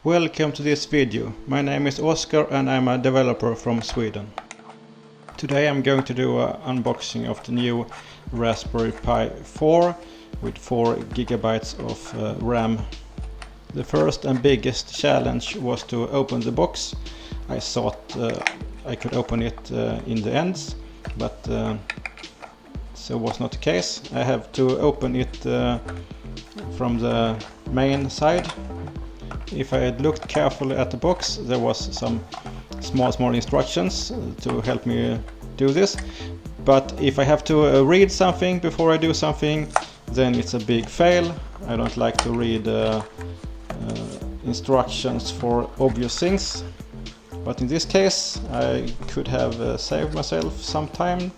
Welcome to this video. My name is Oskar and I'm a developer from Sweden. Today I'm going to do an unboxing of the new Raspberry Pi 4 with 4 gigabytes of RAM. The first and biggest challenge was to open the box. I thought I could open it in the ends, but so was not the case. I have to open it from the main side. If I had looked carefully at the box, there was some small instructions to help me do this. But if I have to read something before I do something, then it's a big fail. I don't like to read instructions for obvious things. But in this case, I could have saved myself some time.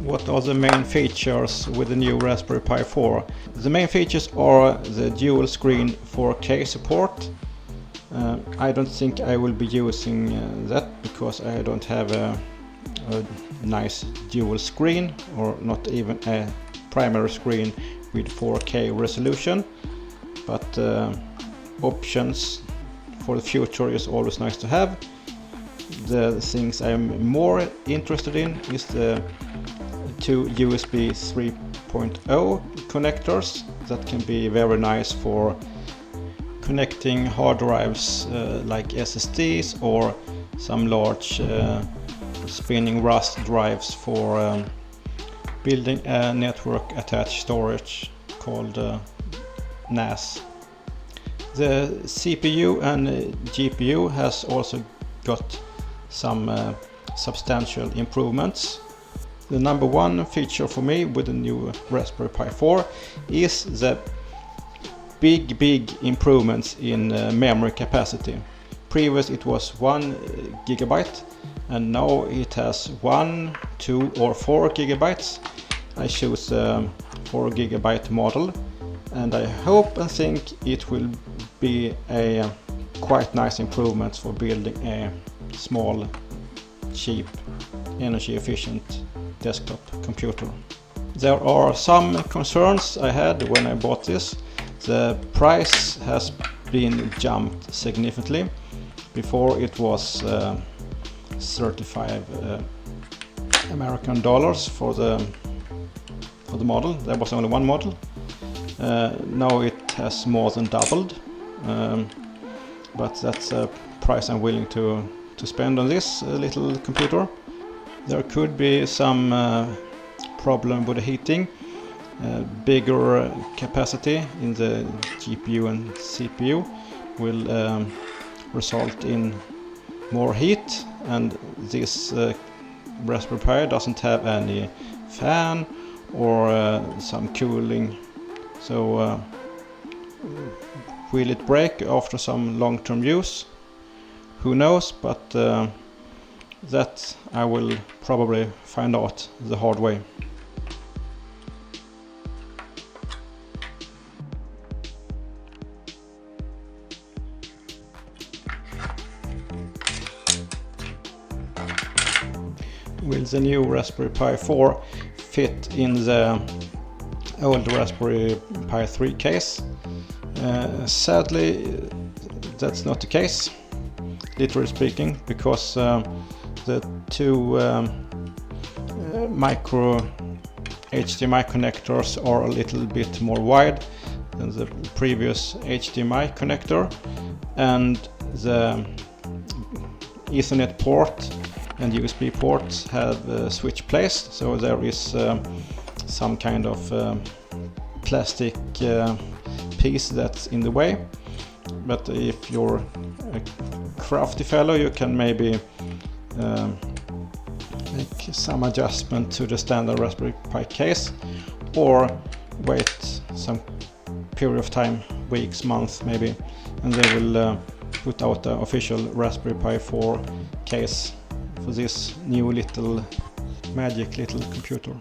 What are the main features with the new Raspberry Pi 4? The main features are the dual screen 4K support. I don't think I will be using that because I don't have a nice dual screen, or not even a primary screen with 4K resolution. But options for the future is always nice to have. The things I'm more interested in is the 2 USB 3.0 connectors that can be very nice for connecting hard drives like SSDs or some large spinning Rust drives for building a network attached storage called NAS. The CPU and GPU has also got some substantial improvements. The number one feature for me with the new Raspberry Pi 4 is the big improvements in memory capacity. Previously it was 1 gigabyte and now it has 1, 2 or 4 gigabytes. I choose the 4 gigabyte model and I hope and think it will be a quite nice improvement for building a small, cheap, energy efficient desktop computer. There are some concerns I had when I bought this. The price has been jumped significantly. Before it was 35 American dollars for the model. There was only one model. Now it has more than doubled, but that's a price I'm willing to spend on this little computer. There could be some problem with the heating. Bigger capacity in the GPU and CPU will result in more heat, and this Raspberry Pi doesn't have any fan or some cooling. So will it break after some long-term use? Who knows, but that I will probably find out the hard way. Will the new Raspberry Pi 4 fit in the old Raspberry Pi 3 case? Sadly, that's not the case, literally speaking, because the 2 micro HDMI connectors are a little bit more wide than the previous HDMI connector, and the Ethernet port and USB ports have switched place, so there is some kind of plastic piece that's in the way. But if you're a crafty fellow, you can maybe make some adjustment to the standard Raspberry Pi case, or wait some period of time, weeks, months maybe, and they will put out the official Raspberry Pi 4 case for this new little magic little computer.